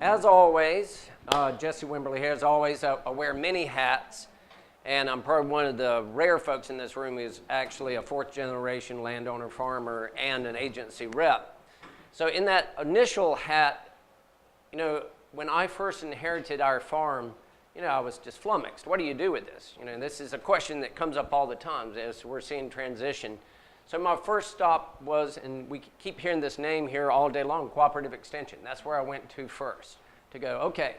As always, Jesse Wimberley here. As always, I wear many hats, and I'm probably one of the rare folks in this room who's actually a fourth-generation landowner, farmer, and an agency rep. So in that initial hat, you know, when I first inherited our farm, you know, I was just flummoxed. What do you do with this? You know, this is a question that comes up all the time as we're seeing transition. So my first stop was, and we keep hearing this name here all day long, cooperative extension. That's where I went to first, to go, okay,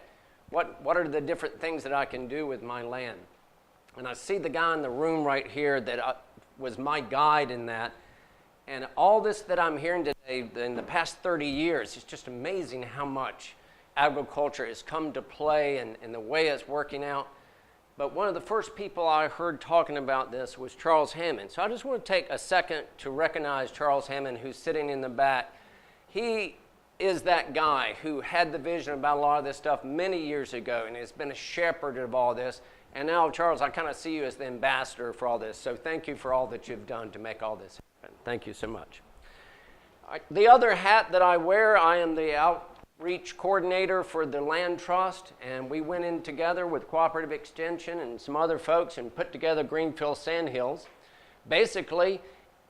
what are the different things that I can do with my land? And I see the guy in the room right here that was my guide in that. And all this that I'm hearing today, in the past 30 years, it's just amazing how much agriculture has come to play and the way it's working out. But one of the first people I heard talking about this was Charles Hammond. So I just want to take a second to recognize Charles Hammond, who's sitting in the back. He is that guy who had the vision about a lot of this stuff many years ago and has been a shepherd of all this. And now, Charles, I kind of see you as the ambassador for all this. So thank you for all that you've done to make all this happen. Thank you so much. The other hat that I wear, I am the outreach coordinator for the Land Trust, and we went in together with Cooperative Extension and some other folks and put together Fields Sandhills. Basically,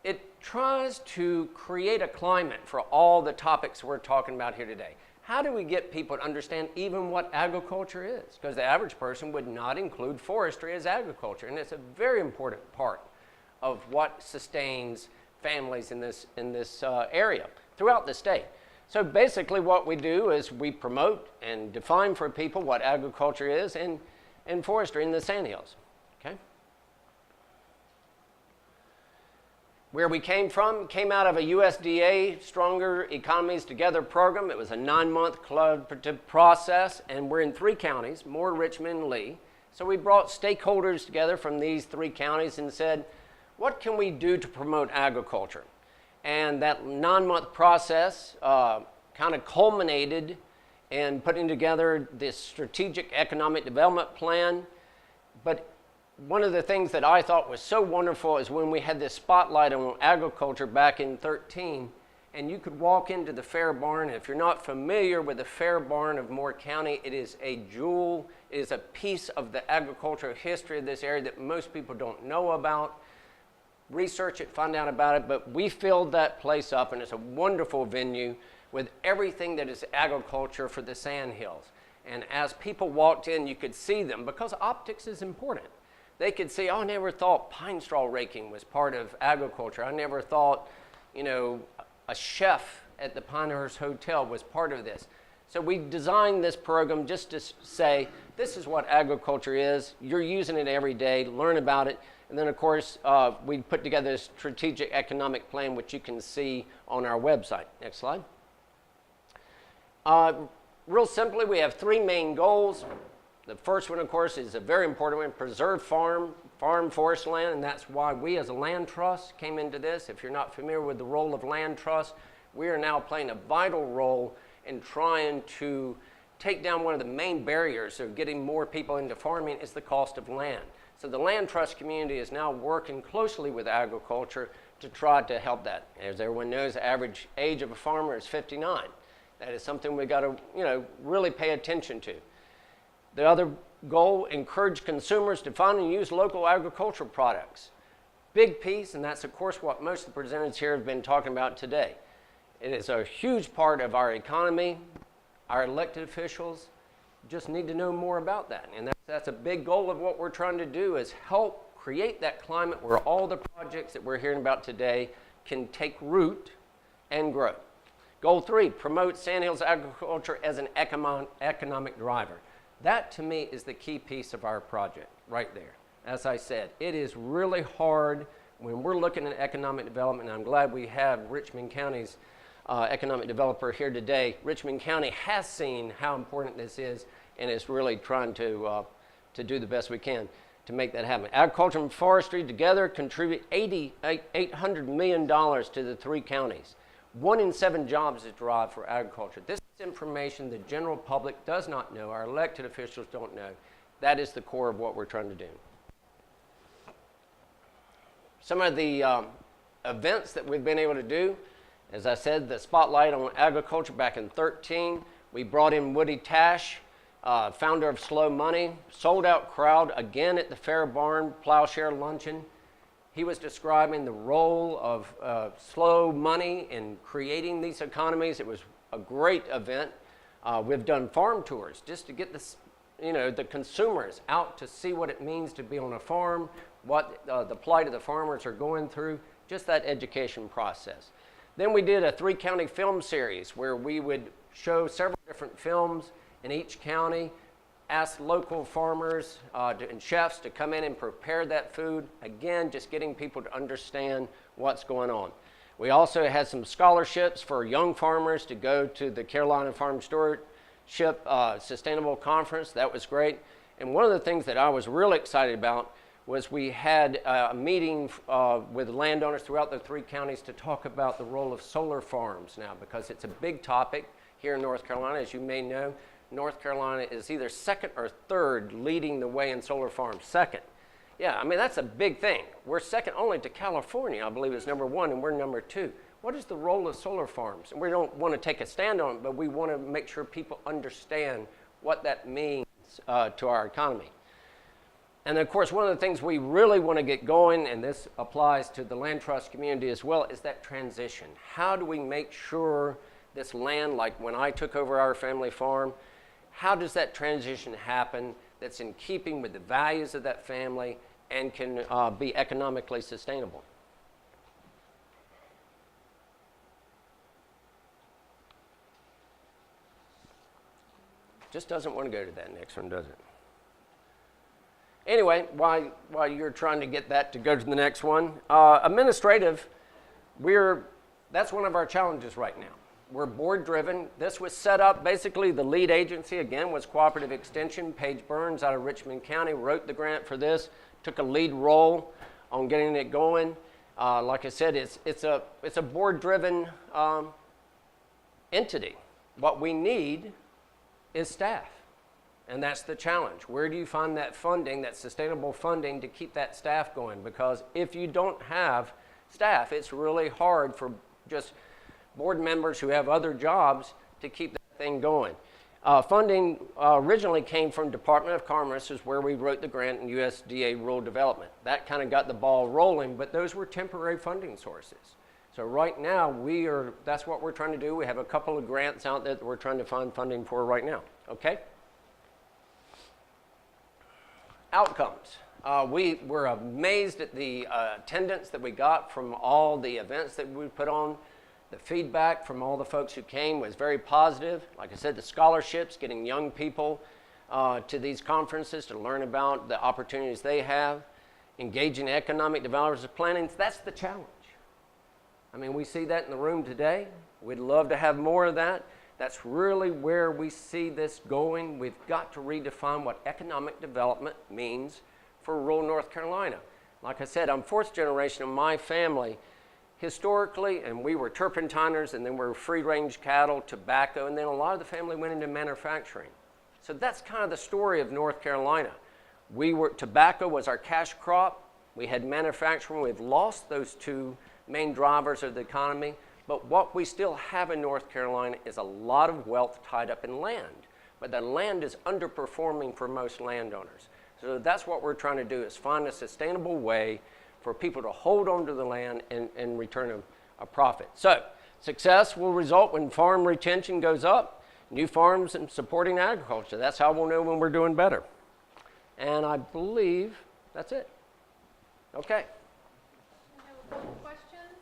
it tries to create a climate for all the topics we're talking about here today. How do we get people to understand even what agriculture is? Because the average person would not include forestry as agriculture, and it's a very important part of what sustains families in this area throughout the state. So basically what we do is we promote and define for people what agriculture is and forestry in the Sandhills. Okay? Where we came from, came out of a USDA Stronger Economies Together program. It was a 9-month collaborative process, and we're in 3 counties, Moore, Richmond, and Lee. So we brought stakeholders together from these 3 counties and said, what can we do to promote agriculture? And that 9-month process kind of culminated in putting together this strategic economic development plan. But one of the things that I thought was so wonderful is when we had this spotlight on agriculture back in 2013, and you could walk into the Fair Barn. If you're not familiar with the Fair Barn of Moore County, it is a jewel. It is a piece of the agricultural history of this area that most people don't know about. Research it, find out about it, but we filled that place up, and it's a wonderful venue with everything that is agriculture for the Sandhills. And as people walked in, you could see them, because optics is important. They could see, oh, I never thought pine straw raking was part of agriculture. I never thought, you know, a chef at the Pinehurst Hotel was part of this. So we designed this program just to say, this is what agriculture is. You're using it every day. Learn about it. And then, of course, we put together a strategic economic plan, which you can see on our website. Next slide. Real simply, we have 3 main goals. The first one, of course, is a very important one: preserve farm forest land, and that's why we as a land trust came into this. If you're not familiar with the role of land trust, we are now playing a vital role in trying to take down one of the main barriers of getting more people into farming is the cost of land. So the land trust community is now working closely with agriculture to try to help that. As everyone knows, the average age of a farmer is 59. That is something we've got to, you know, really pay attention to. The other goal, encourage consumers to find and use local agricultural products. Big piece, and that's of course what most of the presenters here have been talking about today. It is a huge part of our economy. Our elected officials just need to know more about that. And that's a big goal of what we're trying to do, is help create that climate where all the projects that we're hearing about today can take root and grow. Goal 3, promote Sandhills agriculture as an economic driver. That, to me, is the key piece of our project right there. As I said, it is really hard when we're looking at economic development, and I'm glad we have Richmond County's economic developer here today. Richmond County has seen how important this is and is really trying to do the best we can to make that happen. Agriculture and forestry together contribute $800 million to the 3 counties. 1 in 7 jobs is derived for agriculture. This is information the general public does not know, our elected officials don't know. That is the core of what we're trying to do. Some of the events that we've been able to do, as I said, the spotlight on agriculture back in 2013. We brought in Woody Tash, founder of Slow Money, sold out crowd again at the Fair Barn Plowshare Luncheon. He was describing the role of slow money in creating these economies. It was a great event. We've done farm tours just to get this, the consumers out to see what it means to be on a farm, what the plight of the farmers are going through, just that education process. Then we did a 3-county film series where we would show several different films in each county, ask local farmers and chefs to come in and prepare that food. Again, just getting people to understand what's going on. We also had some scholarships for young farmers to go to the Carolina Farm Stewardship Sustainable Conference. That was great. And one of the things that I was really excited about was we had a meeting with landowners throughout the 3 counties to talk about the role of solar farms now, because it's a big topic here in North Carolina. As you may know, North Carolina is either second or third leading the way in solar farms. Second. Yeah, I mean, that's a big thing. We're second only to California, I believe, is number 1, and we're number 2. What is the role of solar farms? And we don't want to take a stand on it, but we want to make sure people understand what that means to our economy. And of course, one of the things we really want to get going, and this applies to the land trust community as well, is that transition. How do we make sure this land, like when I took over our family farm, how does that transition happen that's in keeping with the values of that family and can be economically sustainable? Just doesn't want to go to that next one, does it? Anyway, while you're trying to get that to go to the next one, administrative, that's one of our challenges right now. We're board driven. This was set up, basically the lead agency, again, was Cooperative Extension. Paige Burns out of Richmond County wrote the grant for this, took a lead role on getting it going. Like I said, it's a board driven entity. What we need is staff. And that's the challenge. Where do you find that funding, that sustainable funding, to keep that staff going? Because if you don't have staff, it's really hard for just board members who have other jobs to keep that thing going. Funding originally came from Department of Commerce, is where we wrote the grant, and USDA Rural Development. That kind of got the ball rolling, but those were temporary funding sources. So right now, that's what we're trying to do. We have a couple of grants out there that we're trying to find funding for right now, okay? Outcomes. We were amazed at the attendance that we got from all the events that we put on. The feedback from all the folks who came was very positive. Like I said, the scholarships, getting young people to these conferences to learn about the opportunities they have, engaging economic developers of planning, that's the challenge. I mean, we see that in the room today. We'd love to have more of that. That's really where we see this going. We've got to redefine what economic development means for rural North Carolina. Like I said, I'm 4th generation of my family. Historically, and we were turpentiners, and then we were free-range cattle, tobacco, and then a lot of the family went into manufacturing. So that's kind of the story of North Carolina. Tobacco was our cash crop. We had manufacturing. We've lost those 2 main drivers of the economy. But what we still have in North Carolina is a lot of wealth tied up in land. But the land is underperforming for most landowners. So that's what we're trying to do, is find a sustainable way for people to hold on to the land and return a profit. So success will result when farm retention goes up, new farms and supporting agriculture. That's how we'll know when we're doing better. And I believe that's it. Okay. Questions?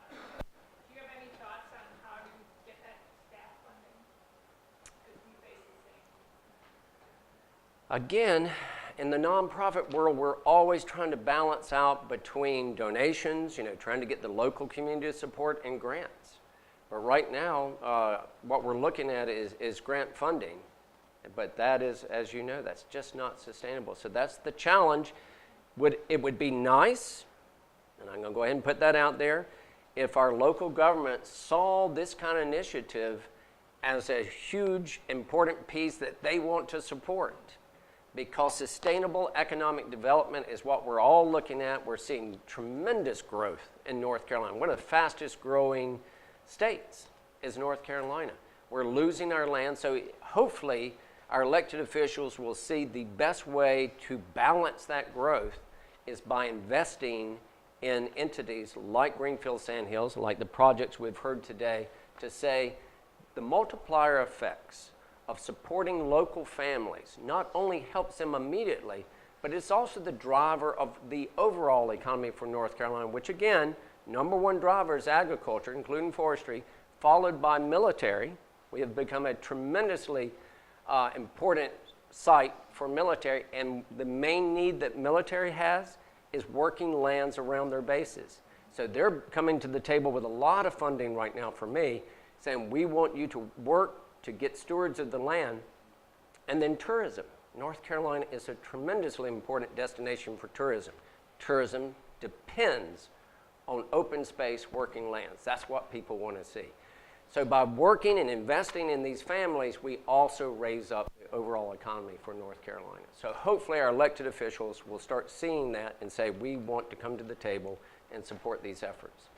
Do you have any thoughts on how to get that staff funding? Because we face the same. Again, in the nonprofit world, we're always trying to balance out between donations, trying to get the local community support, and grants. But right now, what we're looking at is grant funding. But that is, as you know, that's just not sustainable. So that's the challenge. It would be nice, and I'm going to go ahead and put that out there, if our local government saw this kind of initiative as a huge, important piece that they want to support. because sustainable economic development is what we're all looking at. We're seeing tremendous growth in North Carolina. One of the fastest growing states is North Carolina. We're losing our land, so hopefully our elected officials will see the best way to balance that growth is by investing in entities like Fields Sandhills, like the projects we've heard today, to say the multiplier effects of supporting local families not only helps them immediately, but it's also the driver of the overall economy for North Carolina, which again, number one driver is agriculture, including forestry, followed by military. We have become a tremendously important site for military, and the main need that military has is working lands around their bases. So they're coming to the table with a lot of funding right now for me, saying we want you to work to get stewards of the land. And then tourism. North Carolina is a tremendously important destination for tourism. Tourism depends on open space working lands. That's what people want to see. So by working and investing in these families, we also raise up the overall economy for North Carolina. So hopefully our elected officials will start seeing that and say we want to come to the table and support these efforts.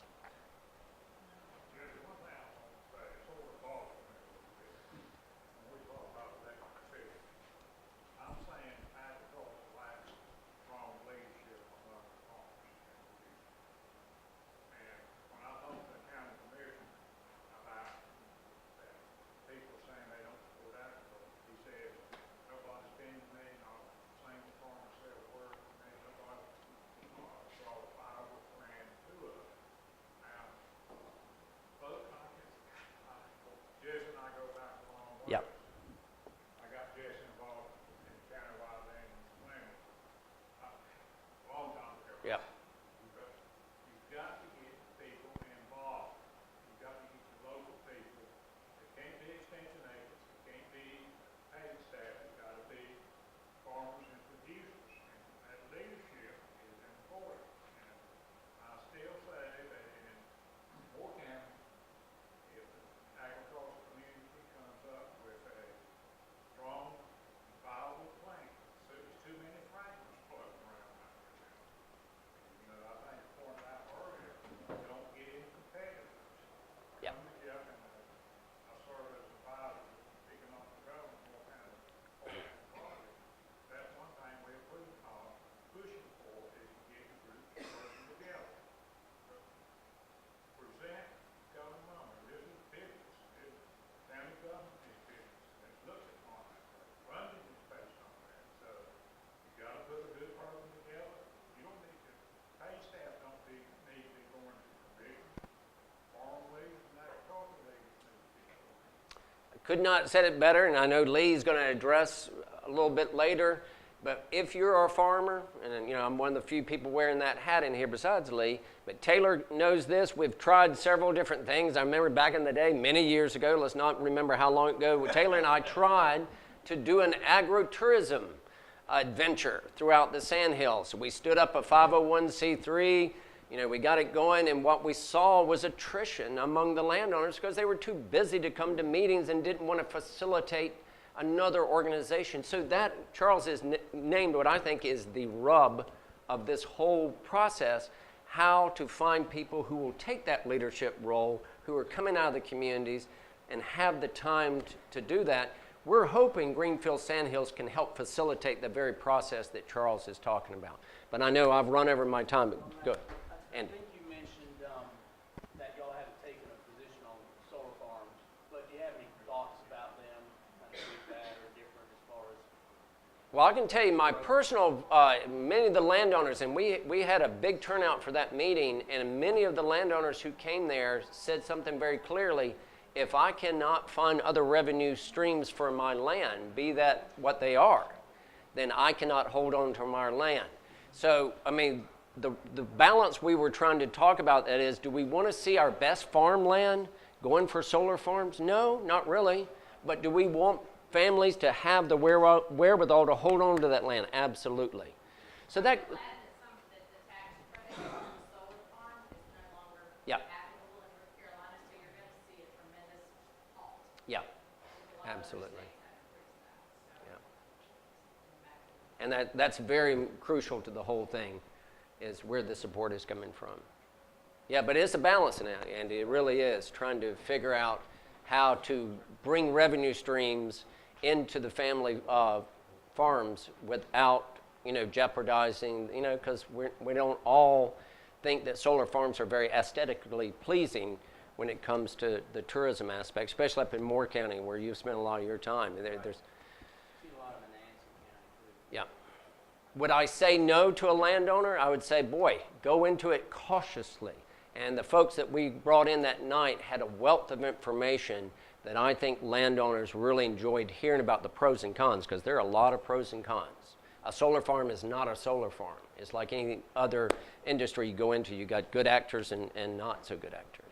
Yep. I got Jesse involved in county-wide land planning a long time ago. Yep. You've got to get people involved. You've got to get the local people. It can't be extension agents. It can't be paid staff. It's got to be farmers and producers. And that leadership is important. And I still say that in Moore County, if the agricultural community comes up with a strong, viable plan, so there's too many Franklins floating around out there. You know, I think I pointed out earlier, don't get in competitors. Yep. Come together, and I serve as a advisor to economic development, what kind of project. That's one thing we're pushing for is to get the groups working together. Present government numbers. This is business. County government is business. It looks at money. Funding is based on that. So you got to put a good program together. You don't need to, paid staff don't need to be going to commission. Farm leagues and agricultural leagues need to be going. Could not have said it better, and I know Lee's going to address a little bit later, but if you're a farmer, and you know I'm one of the few people wearing that hat in here besides Lee, but Taylor knows this. We've tried several different things. I remember back in the day, many years ago, let's not remember how long ago, Taylor and I tried to do an agritourism adventure throughout the Sandhills. We stood up a 501c3, you know, we got it going, and what we saw was attrition among the landowners because they were too busy to come to meetings and didn't want to facilitate another organization. So that, Charles has named what I think is the rub of this whole process, how to find people who will take that leadership role, who are coming out of the communities and have the time to do that. We're hoping Fields Sandhills can help facilitate the very process that Charles is talking about. But I know I've run over my time, but go. I think you mentioned that y'all haven't taken a position on solar farms, but do you have any thoughts about them, kind of good, bad, or different as far as? Well, I can tell you my personal, many of the landowners, and we had a big turnout for that meeting, and many of the landowners who came there said something very clearly: if I cannot find other revenue streams for my land, be that what they are, then I cannot hold on to my land. So, I mean, the balance we were trying to talk about that is, do we want to see our best farmland going for solar farms? No, not really. But do we want families to have the wherewithal to hold on to that land? Absolutely. So that. I'm glad that the tax credit on the solar farm is no longer Yeah. applicable in North Carolina, so you're going to see a tremendous halt. Yeah. A lot of other Absolutely. states have increased that, so. Yeah. And that's very crucial to the whole thing, is where the support is coming from. Yeah, but it's a balancing act, Andy. It really is, trying to figure out how to bring revenue streams into the family farms without, jeopardizing, because we don't all think that solar farms are very aesthetically pleasing when it comes to the tourism aspect, especially up in Moore County where you've spent a lot of your time. There's, See a lot of in Anson County too. yeah. Would I say no to a landowner? I would say, boy, go into it cautiously. And the folks that we brought in that night had a wealth of information that I think landowners really enjoyed hearing about the pros and cons, because there are a lot of pros and cons. A solar farm is not a solar farm. It's like any other industry you go into. You got good actors and not so good actors.